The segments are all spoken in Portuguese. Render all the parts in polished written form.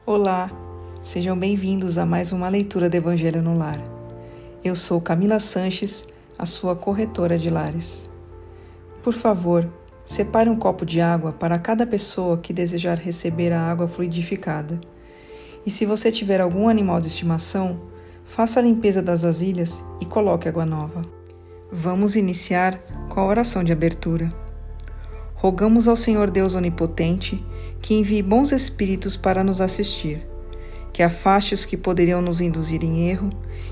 Olá, sejam bem-vindos a mais uma leitura do Evangelho no Lar. Eu sou Camila Sanches, a sua corretora de lares. Por favor, separe um copo de água para cada pessoa que desejar receber a água fluidificada. E se você tiver algum animal de estimação, faça a limpeza das vasilhas e coloque água nova. Vamos iniciar com a oração de abertura. Rogamos ao Senhor Deus Onipotente que envie bons espíritos para nos assistir, que afaste os que poderiam nos induzir em erro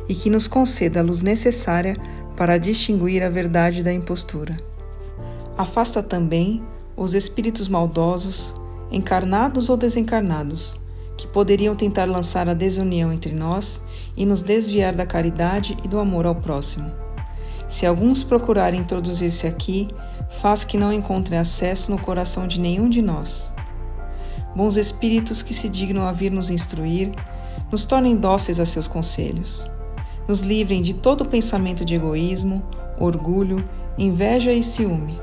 e que nos conceda a luz necessária para distinguir a verdade da impostura. Afasta também os espíritos maldosos, encarnados ou desencarnados, que poderiam tentar lançar a desunião entre nós e nos desviar da caridade e do amor ao próximo. Se alguns procurarem introduzir-se aqui, faz que não encontrem acesso no coração de nenhum de nós. Bons espíritos que se dignam a vir nos instruir, nos tornem dóceis a seus conselhos. Nos livrem de todo pensamento de egoísmo, orgulho, inveja e ciúme.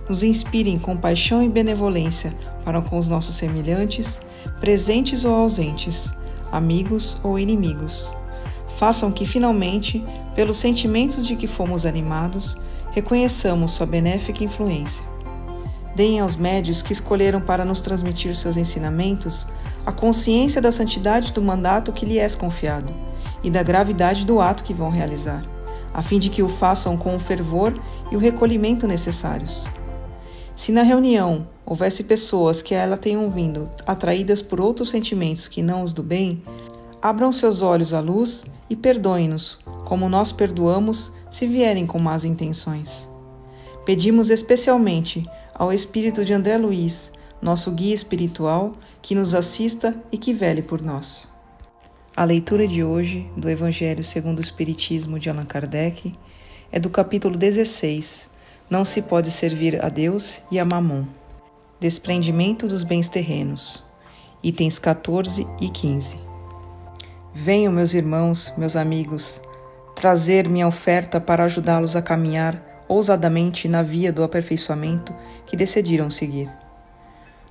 Nos inspirem compaixão e benevolência para com os nossos semelhantes, presentes ou ausentes, amigos ou inimigos. Façam que, finalmente, pelos sentimentos de que fomos animados, reconheçamos sua benéfica influência. Deem aos médios que escolheram para nos transmitir seus ensinamentos a consciência da santidade do mandato que lhe és confiado e da gravidade do ato que vão realizar, a fim de que o façam com o fervor e o recolhimento necessários. Se na reunião houvesse pessoas que a ela tenham vindo atraídas por outros sentimentos que não os do bem, abram seus olhos à luz e perdoem-nos, como nós perdoamos se vierem com más intenções. Pedimos especialmente ao espírito de André Luiz, nosso guia espiritual, que nos assista e que vele por nós. A leitura de hoje do Evangelho segundo o Espiritismo de Allan Kardec é do capítulo 16, Não se pode servir a Deus e a Mamon. Desprendimento dos bens terrenos, itens 14 e 15. Venham, meus irmãos, meus amigos, trazer minha oferta para ajudá-los a caminhar ousadamente na via do aperfeiçoamento que decidiram seguir.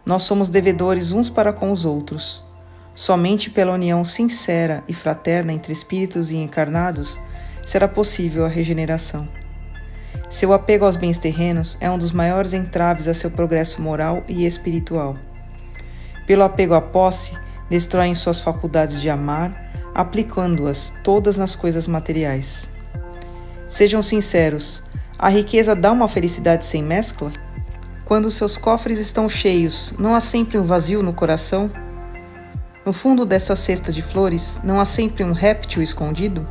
Nós somos devedores uns para com os outros. Somente pela união sincera e fraterna entre espíritos e encarnados será possível a regeneração. Seu apego aos bens terrenos é um dos maiores entraves a seu progresso moral e espiritual. Pelo apego à posse, destroem suas faculdades de amar, aplicando-as todas nas coisas materiais. Sejam sinceros, a riqueza dá uma felicidade sem mescla? Quando seus cofres estão cheios, não há sempre um vazio no coração? No fundo dessa cesta de flores, não há sempre um réptil escondido?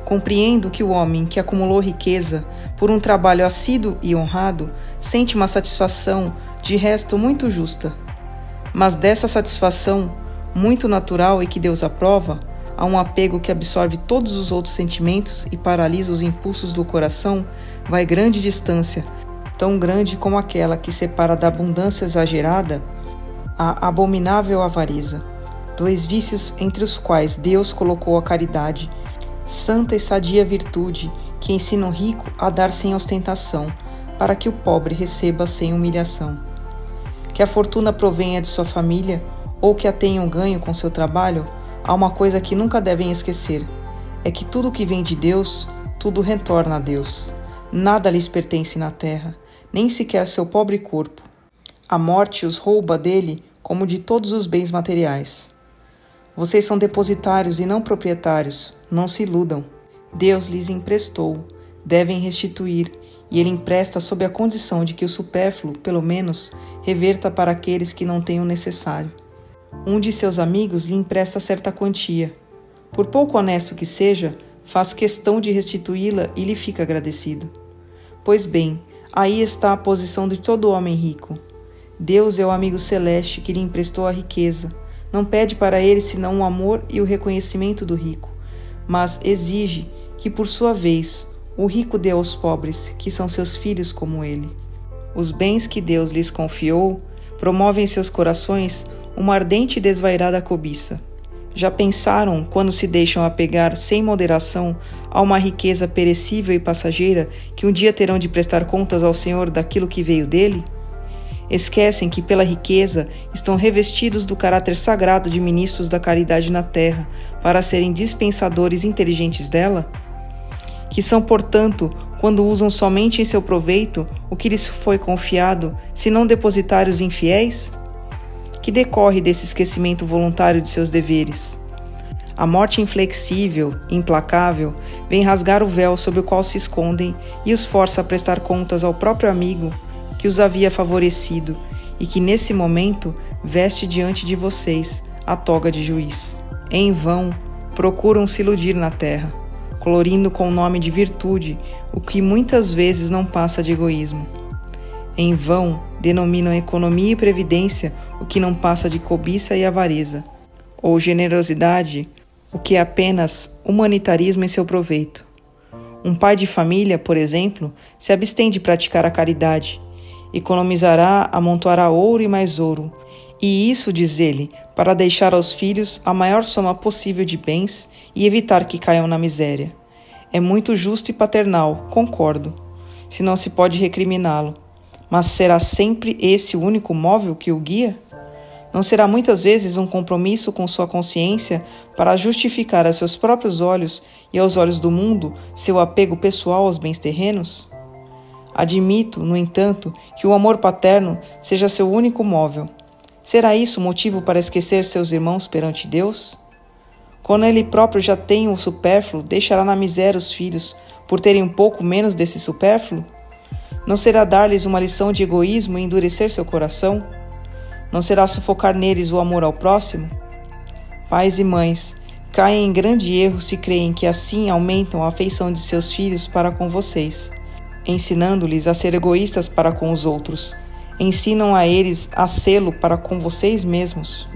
Compreendo que o homem que acumulou riqueza por um trabalho assíduo e honrado sente uma satisfação, de resto, muito justa. Mas dessa satisfação, muito natural e que Deus aprova, há um apego que absorve todos os outros sentimentos e paralisa os impulsos do coração, vai grande distância, tão grande como aquela que separa da abundância exagerada a abominável avareza, dois vícios entre os quais Deus colocou a caridade, santa e sadia virtude que ensina o rico a dar sem ostentação, para que o pobre receba sem humilhação. Que a fortuna provenha de sua família ou que a tenham ganho com seu trabalho, há uma coisa que nunca devem esquecer, é que tudo que vem de Deus, tudo retorna a Deus. Nada lhes pertence na terra, nem sequer seu pobre corpo. A morte os rouba dele como de todos os bens materiais. Vocês são depositários e não proprietários, não se iludam. Deus lhes emprestou, devem restituir, e ele empresta sob a condição de que o supérfluo, pelo menos, reverta para aqueles que não têm o necessário. Um de seus amigos lhe empresta certa quantia. Por pouco honesto que seja, faz questão de restituí-la e lhe fica agradecido. Pois bem, aí está a posição de todo homem rico. Deus é o amigo celeste que lhe emprestou a riqueza. Não pede para ele senão o amor e o reconhecimento do rico, mas exige que, por sua vez, o rico dê aos pobres, que são seus filhos como ele. Os bens que Deus lhes confiou promovem em seus corações uma ardente e desvairada cobiça. Já pensaram quando se deixam apegar sem moderação a uma riqueza perecível e passageira que um dia terão de prestar contas ao Senhor daquilo que veio dele? Esquecem que pela riqueza estão revestidos do caráter sagrado de ministros da caridade na terra, para serem dispensadores inteligentes dela? Que são, portanto, quando usam somente em seu proveito o que lhes foi confiado, se não depositários infiéis? Que decorre desse esquecimento voluntário de seus deveres? A morte inflexível, implacável, vem rasgar o véu sobre o qual se escondem e os força a prestar contas ao próprio amigo que os havia favorecido e que nesse momento veste diante de vocês a toga de juiz. Em vão procuram se iludir na terra, colorindo com o nome de virtude o que muitas vezes não passa de egoísmo. Em vão denominam economia e previdência o que não passa de cobiça e avareza, ou generosidade o que é apenas humanitarismo em seu proveito. Um pai de família, por exemplo, se abstém de praticar a caridade, economizará, amontoará ouro e mais ouro, e isso, diz ele, para deixar aos filhos a maior soma possível de bens e evitar que caiam na miséria. É muito justo e paternal, concordo, se não se pode recriminá-lo, mas será sempre esse o único móvel que o guia? Não será muitas vezes um compromisso com sua consciência para justificar a seus próprios olhos e aos olhos do mundo seu apego pessoal aos bens terrenos? Admito, no entanto, que o amor paterno seja seu único móvel. Será isso motivo para esquecer seus irmãos perante Deus? Quando ele próprio já tem o supérfluo, deixará na miséria os filhos por terem um pouco menos desse supérfluo? Não será dar-lhes uma lição de egoísmo e endurecer seu coração? Não será sufocar neles o amor ao próximo? Pais e mães, caem em grande erro se creem que assim aumentam a afeição de seus filhos para com vocês, ensinando-lhes a ser egoístas para com os outros. Ensinam a eles a sê-lo para com vocês mesmos.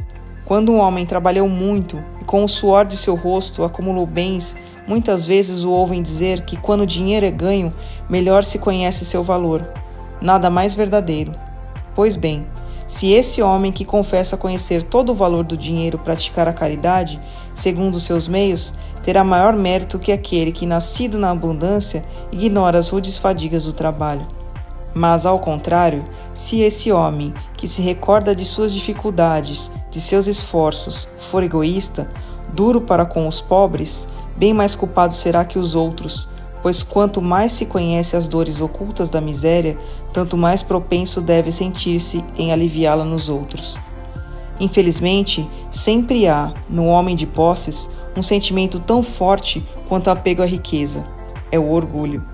Quando um homem trabalhou muito e com o suor de seu rosto acumulou bens, muitas vezes o ouvem dizer que quando o dinheiro é ganho, melhor se conhece seu valor. Nada mais verdadeiro. Pois bem, se esse homem que confessa conhecer todo o valor do dinheiro praticar a caridade, segundo os seus meios, terá maior mérito que aquele que, nascido na abundância, ignora as rudes fadigas do trabalho. Mas, ao contrário, se esse homem, que se recorda de suas dificuldades, de seus esforços, for egoísta, duro para com os pobres, bem mais culpado será que os outros, pois quanto mais se conhece as dores ocultas da miséria, tanto mais propenso deve sentir-se em aliviá-la nos outros. Infelizmente, sempre há, no homem de posses, um sentimento tão forte quanto o apego à riqueza. É o orgulho.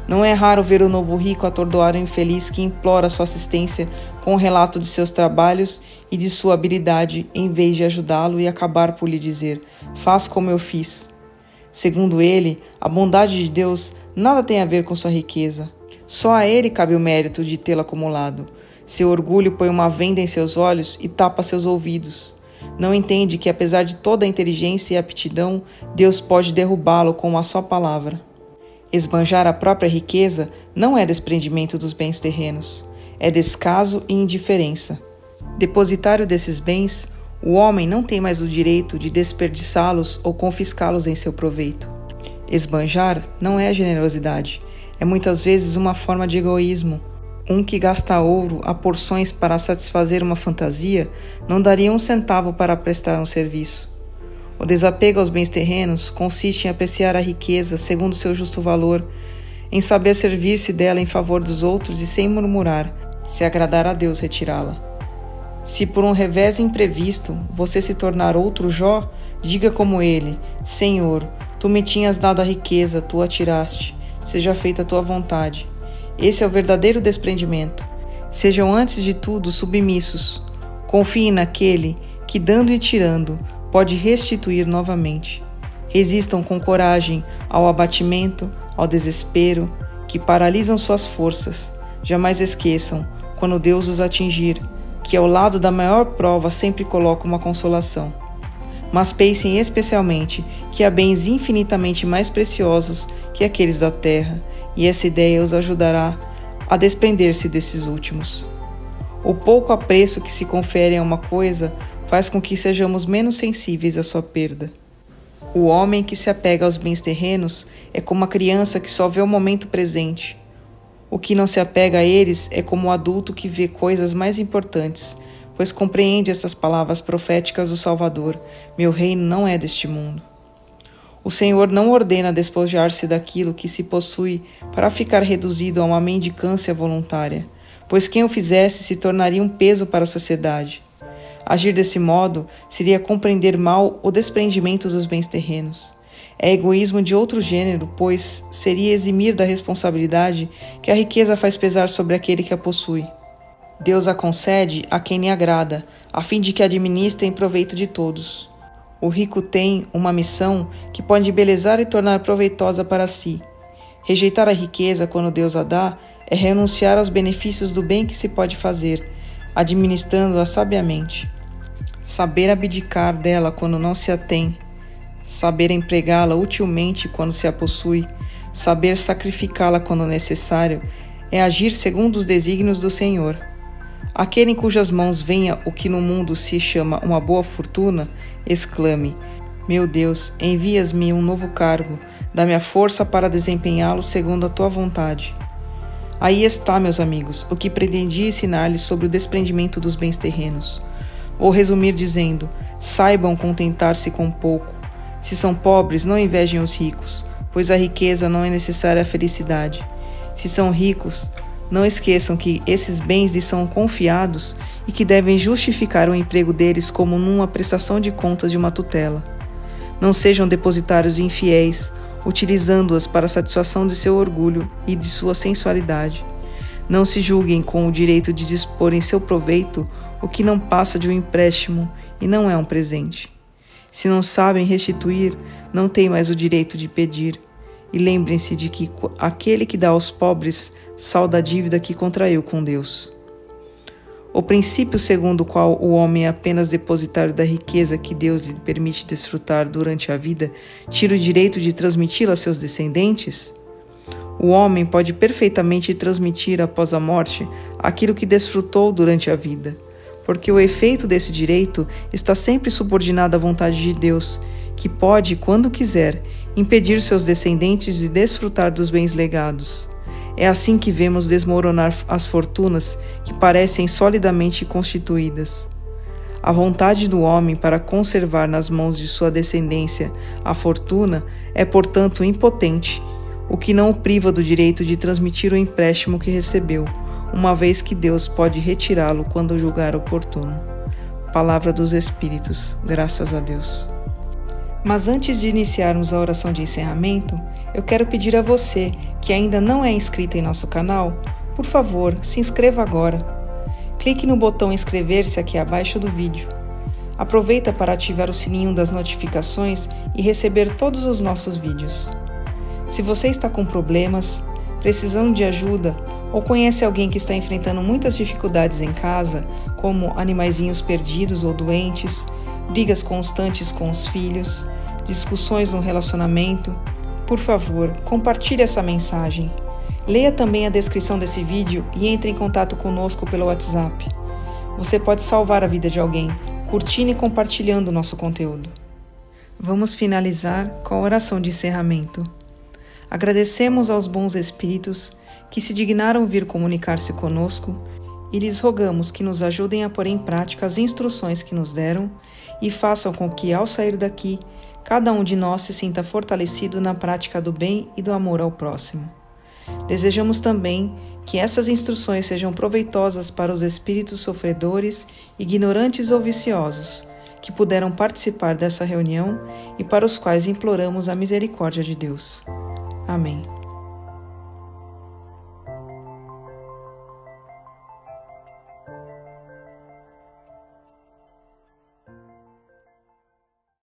Não é raro ver o novo rico atordoar o infeliz que implora sua assistência com o relato de seus trabalhos e de sua habilidade, em vez de ajudá-lo e acabar por lhe dizer: faz como eu fiz. Segundo ele, a bondade de Deus nada tem a ver com sua riqueza. Só a ele cabe o mérito de tê-la acumulado. Seu orgulho põe uma venda em seus olhos e tapa seus ouvidos. Não entende que, apesar de toda a inteligência e aptidão, Deus pode derrubá-lo com uma só palavra. Esbanjar a própria riqueza não é desprendimento dos bens terrenos, é descaso e indiferença. Depositário desses bens, o homem não tem mais o direito de desperdiçá-los ou confiscá-los em seu proveito. Esbanjar não é generosidade, é muitas vezes uma forma de egoísmo. Um que gasta ouro a porções para satisfazer uma fantasia não daria um centavo para prestar um serviço. O desapego aos bens terrenos consiste em apreciar a riqueza segundo seu justo valor, em saber servir-se dela em favor dos outros e sem murmurar, se agradar a Deus retirá-la. Se por um revés imprevisto você se tornar outro Jó, diga como ele: Senhor, tu me tinhas dado a riqueza, tu a tiraste, seja feita a tua vontade. Esse é o verdadeiro desprendimento. Sejam antes de tudo submissos. Confiem naquele que, dando e tirando, pode restituir novamente. Resistam com coragem ao abatimento, ao desespero, que paralisam suas forças. Jamais esqueçam, quando Deus os atingir, que ao lado da maior prova sempre coloca uma consolação. Mas pensem especialmente que há bens infinitamente mais preciosos que aqueles da terra, e essa ideia os ajudará a desprender-se desses últimos. O pouco apreço que se confere a uma coisa faz com que sejamos menos sensíveis à sua perda. O homem que se apega aos bens terrenos é como uma criança que só vê o momento presente. O que não se apega a eles é como o adulto que vê coisas mais importantes, pois compreende essas palavras proféticas do Salvador: meu reino não é deste mundo. O Senhor não ordena despojar-se daquilo que se possui para ficar reduzido a uma mendicância voluntária, pois quem o fizesse se tornaria um peso para a sociedade. Agir desse modo seria compreender mal o desprendimento dos bens terrenos. É egoísmo de outro gênero, pois seria eximir da responsabilidade que a riqueza faz pesar sobre aquele que a possui. Deus a concede a quem lhe agrada, a fim de que administre em proveito de todos. O rico tem uma missão que pode embelezar e tornar proveitosa para si. Rejeitar a riqueza quando Deus a dá é renunciar aos benefícios do bem que se pode fazer, administrando-a sabiamente. Saber abdicar dela quando não se a tem, saber empregá-la utilmente quando se a possui, saber sacrificá-la quando necessário, é agir segundo os desígnios do Senhor. Aquele em cujas mãos venha o que no mundo se chama uma boa fortuna, exclame: meu Deus, envias-me um novo cargo, dá-me a força para desempenhá-lo segundo a tua vontade. Aí está, meus amigos, o que pretendia ensinar-lhes sobre o desprendimento dos bens terrenos. Vou resumir dizendo: saibam contentar-se com pouco. Se são pobres, não invejem os ricos, pois a riqueza não é necessária à felicidade. Se são ricos, não esqueçam que esses bens lhes são confiados e que devem justificar o emprego deles como numa prestação de contas de uma tutela. Não sejam depositários infiéis, utilizando-as para a satisfação de seu orgulho e de sua sensualidade. Não se julguem com o direito de dispor em seu proveito o que não passa de um empréstimo e não é um presente. Se não sabem restituir, não têm mais o direito de pedir. E lembrem-se de que aquele que dá aos pobres salda a dívida que contraiu com Deus. O princípio segundo o qual o homem é apenas depositário da riqueza que Deus lhe permite desfrutar durante a vida, tira o direito de transmiti-la a seus descendentes? O homem pode perfeitamente transmitir após a morte aquilo que desfrutou durante a vida, porque o efeito desse direito está sempre subordinado à vontade de Deus, que pode, quando quiser, impedir seus descendentes de desfrutar dos bens legados. É assim que vemos desmoronar as fortunas que parecem solidamente constituídas. A vontade do homem para conservar nas mãos de sua descendência a fortuna é, portanto, impotente, o que não o priva do direito de transmitir o empréstimo que recebeu, uma vez que Deus pode retirá-lo quando julgar oportuno. Palavra dos Espíritos, graças a Deus. Mas antes de iniciarmos a oração de encerramento, eu quero pedir a você que ainda não é inscrito em nosso canal, por favor, se inscreva agora. Clique no botão inscrever-se aqui abaixo do vídeo. Aproveita para ativar o sininho das notificações e receber todos os nossos vídeos. Se você está com problemas, precisando de ajuda ou conhece alguém que está enfrentando muitas dificuldades em casa, como animaizinhos perdidos ou doentes, brigas constantes com os filhos, discussões no relacionamento, por favor, compartilhe essa mensagem. Leia também a descrição desse vídeo e entre em contato conosco pelo WhatsApp. Você pode salvar a vida de alguém, curtindo e compartilhando o nosso conteúdo. Vamos finalizar com a oração de encerramento. Agradecemos aos bons espíritos que se dignaram vir comunicar-se conosco e lhes rogamos que nos ajudem a pôr em prática as instruções que nos deram e façam com que, ao sair daqui, cada um de nós se sinta fortalecido na prática do bem e do amor ao próximo. Desejamos também que essas instruções sejam proveitosas para os espíritos sofredores, ignorantes ou viciosos, que puderam participar dessa reunião e para os quais imploramos a misericórdia de Deus. Amém.